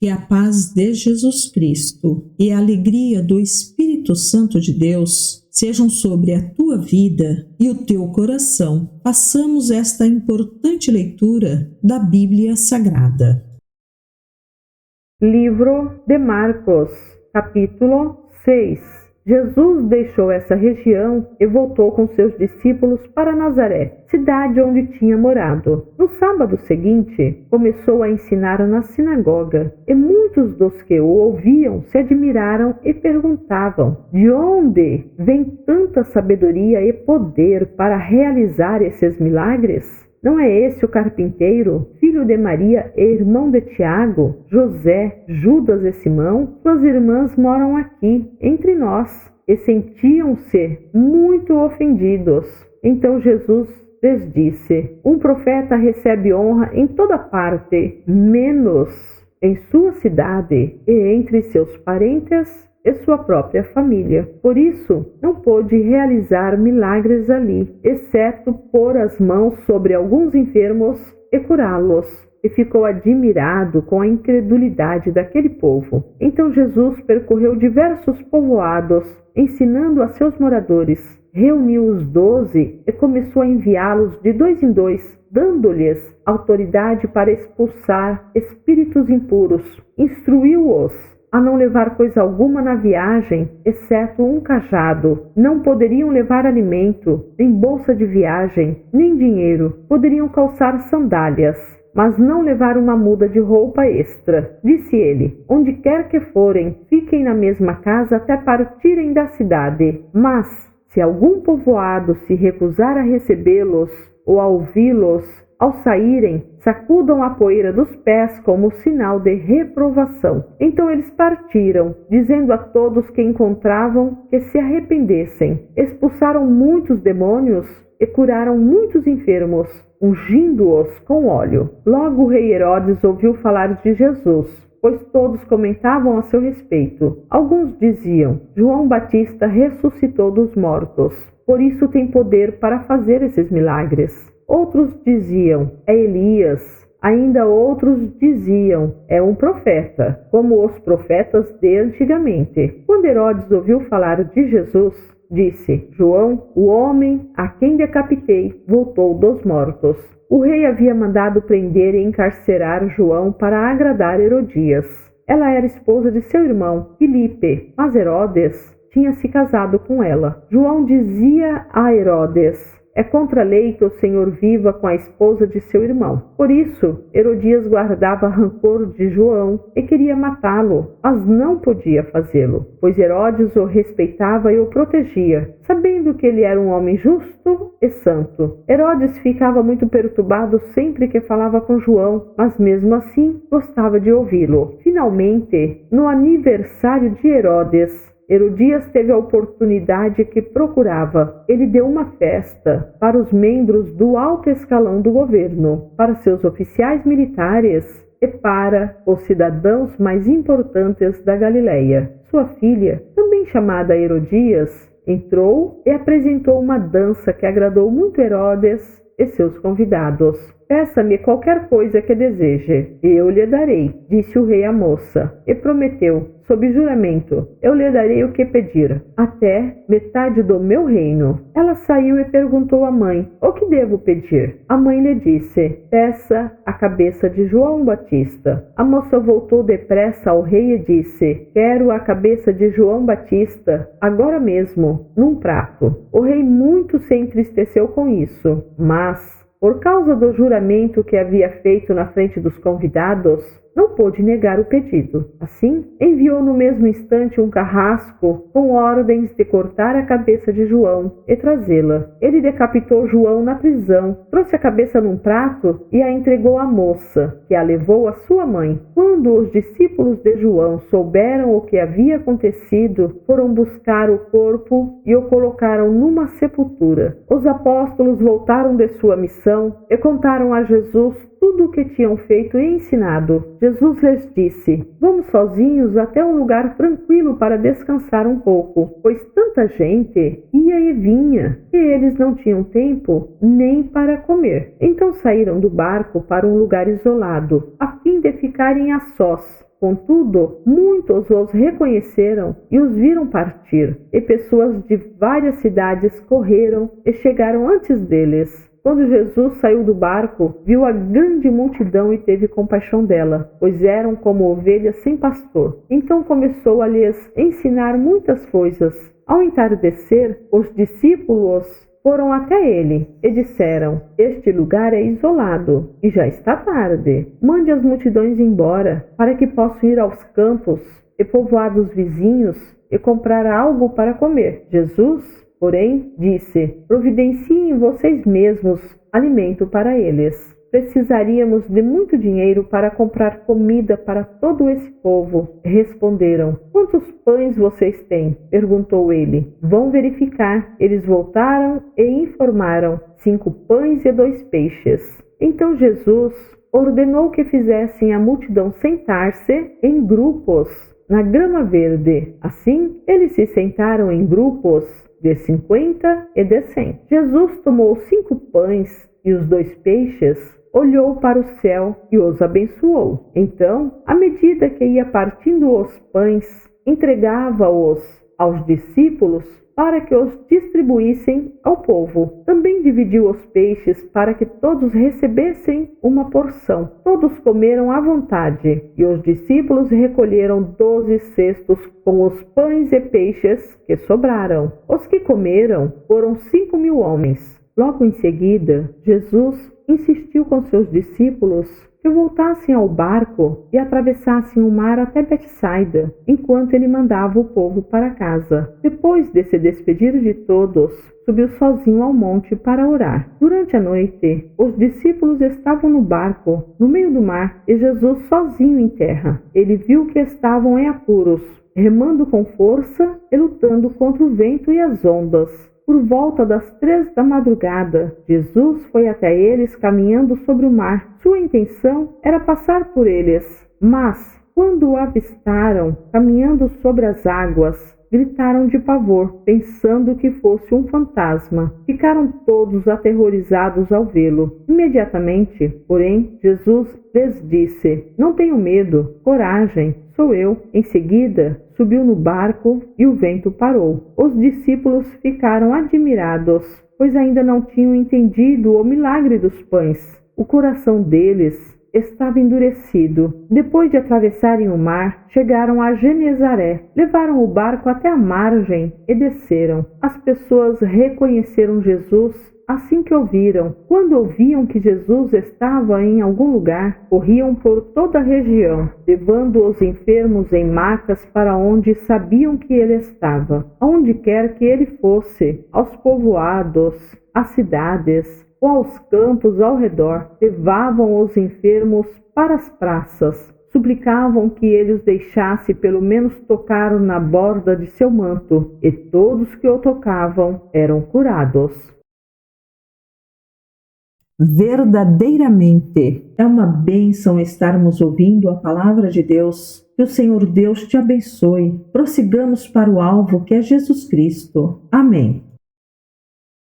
Que a paz de Jesus Cristo e a alegria do Espírito Santo de Deus sejam sobre a tua vida e o teu coração. Façamos esta importante leitura da Bíblia Sagrada. Livro de Marcos, capítulo 6. Jesus deixou essa região e voltou com seus discípulos para Nazaré, cidade onde tinha morado. No sábado seguinte, começou a ensinar na sinagoga, e muitos dos que o ouviam se admiraram e perguntavam: de onde vem tanta sabedoria e poder para realizar esses milagres? Não é esse o carpinteiro, filho de Maria e irmão de Tiago, José, Judas e Simão? Suas irmãs moram aqui, entre nós. E sentiam-se muito ofendidos. Então Jesus lhes disse: um profeta recebe honra em toda parte, menos em sua cidade e entre seus parentes e sua própria família. Por isso, não pôde realizar milagres ali, exceto pôr as mãos sobre alguns enfermos e curá-los. E ficou admirado com a incredulidade daquele povo. Então Jesus percorreu diversos povoados, ensinando a seus moradores. Reuniu os 12 e começou a enviá-los de 2 em 2, dando-lhes autoridade para expulsar espíritos impuros. Instruiu-os a não levar coisa alguma na viagem, exceto um cajado. Não poderiam levar alimento, nem bolsa de viagem, nem dinheiro. Poderiam calçar sandálias, mas não levar uma muda de roupa extra. Disse ele: onde quer que forem, fiquem na mesma casa até partirem da cidade. Mas, se algum povoado se recusar a recebê-los ou a ouvi-los, ao saírem, sacudam a poeira dos pés como sinal de reprovação. Então eles partiram, dizendo a todos que encontravam que se arrependessem. Expulsaram muitos demônios e curaram muitos enfermos, ungindo-os com óleo. Logo o rei Herodes ouviu falar de Jesus, pois todos comentavam a seu respeito. Alguns diziam: João Batista ressuscitou dos mortos, por isso tem poder para fazer esses milagres. Outros diziam: é Elias. Ainda outros diziam: é um profeta, como os profetas de antigamente. Quando Herodes ouviu falar de Jesus, disse: João, o homem a quem decapitei, voltou dos mortos. O rei havia mandado prender e encarcerar João para agradar Herodias. Ela era esposa de seu irmão, Filipe, mas Herodes tinha se casado com ela. João dizia a Herodes: é contra a lei que o Senhor viva com a esposa de seu irmão. Por isso, Herodias guardava rancor de João e queria matá-lo, mas não podia fazê-lo, pois Herodes o respeitava e o protegia, sabendo que ele era um homem justo e santo. Herodes ficava muito perturbado sempre que falava com João, mas mesmo assim gostava de ouvi-lo. Finalmente, no aniversário de Herodes, Herodias teve a oportunidade que procurava. Ele deu uma festa para os membros do alto escalão do governo, para seus oficiais militares e para os cidadãos mais importantes da Galileia. Sua filha, também chamada Herodias, entrou e apresentou uma dança que agradou muito Herodes e seus convidados. Peça-me qualquer coisa que deseje, e eu lhe darei, disse o rei à moça, e prometeu, sob juramento: eu lhe darei o que pedir, até metade do meu reino. Ela saiu e perguntou à mãe: o que devo pedir? A mãe lhe disse: peça a cabeça de João Batista. A moça voltou depressa ao rei e disse: quero a cabeça de João Batista, agora mesmo, num prato. O rei muito se entristeceu com isso, mas, por causa do juramento que havia feito na frente dos convidados, não pôde negar o pedido. Assim, enviou no mesmo instante um carrasco com ordens de cortar a cabeça de João e trazê-la. Ele decapitou João na prisão, trouxe a cabeça num prato e a entregou à moça, que a levou à sua mãe. Quando os discípulos de João souberam o que havia acontecido, foram buscar o corpo e o colocaram numa sepultura. Os apóstolos voltaram de sua missão e contaram a Jesus tudo o que tinham feito e ensinado. Jesus lhes disse: vamos sozinhos até um lugar tranquilo para descansar um pouco, pois tanta gente ia e vinha, e eles não tinham tempo nem para comer. Então saíram do barco para um lugar isolado, a fim de ficarem a sós. Contudo, muitos os reconheceram e os viram partir, e pessoas de várias cidades correram e chegaram antes deles. Quando Jesus saiu do barco, viu a grande multidão e teve compaixão dela, pois eram como ovelhas sem pastor. Então começou a lhes ensinar muitas coisas. Ao entardecer, os discípulos foram até ele e disseram: este lugar é isolado e já está tarde. Mande as multidões embora, para que possam ir aos campos e povoados vizinhos e comprar algo para comer. Jesus, porém, disse: providenciem vocês mesmos alimento para eles. Precisaríamos de muito dinheiro para comprar comida para todo esse povo. Responderam: quantos pães vocês têm? Perguntou ele. Vão verificar. Eles voltaram e informaram: 5 pães e 2 peixes. Então Jesus ordenou que fizessem a multidão sentar-se em grupos na grama verde. Assim, eles se sentaram em grupos de 50 e de 100. Jesus tomou os 5 pães e os 2 peixes, olhou para o céu e os abençoou. Então, à medida que ia partindo os pães, entregava-os aos discípulos para que os distribuíssem ao povo. Também dividiu os peixes para que todos recebessem uma porção. Todos comeram à vontade, e os discípulos recolheram 12 cestos com os pães e peixes que sobraram. Os que comeram foram 5.000 homens. Logo em seguida, Jesus insistiu com seus discípulos que voltassem ao barco e atravessassem o mar até Betsaida, enquanto ele mandava o povo para casa. Depois de se despedir de todos, subiu sozinho ao monte para orar. Durante a noite, os discípulos estavam no barco, no meio do mar, e Jesus sozinho em terra. Ele viu que estavam em apuros, remando com força e lutando contra o vento e as ondas. Por volta das 3 da madrugada, Jesus foi até eles caminhando sobre o mar. Sua intenção era passar por eles, mas, quando o avistaram caminhando sobre as águas, gritaram de pavor, pensando que fosse um fantasma. Ficaram todos aterrorizados ao vê-lo. Imediatamente, porém, Jesus lhes disse: não tenham medo, coragem, sou eu. Em seguida, subiu no barco e o vento parou. Os discípulos ficaram admirados, pois ainda não tinham entendido o milagre dos pães. O coração deles estava endurecido. Depois de atravessarem o mar, chegaram a Genezaré. Levaram o barco até a margem e desceram. As pessoas reconheceram Jesus assim que o viram. Quando ouviam que Jesus estava em algum lugar, corriam por toda a região, levando os enfermos em macas para onde sabiam que ele estava. Aonde quer que ele fosse, aos povoados, às cidades ou aos campos ao redor, levavam os enfermos para as praças. Suplicavam que ele os deixasse pelo menos tocar na borda de seu manto, e todos que o tocavam eram curados. Verdadeiramente é uma bênção estarmos ouvindo a palavra de Deus. Que o Senhor Deus te abençoe. Prossigamos para o alvo que é Jesus Cristo. Amém.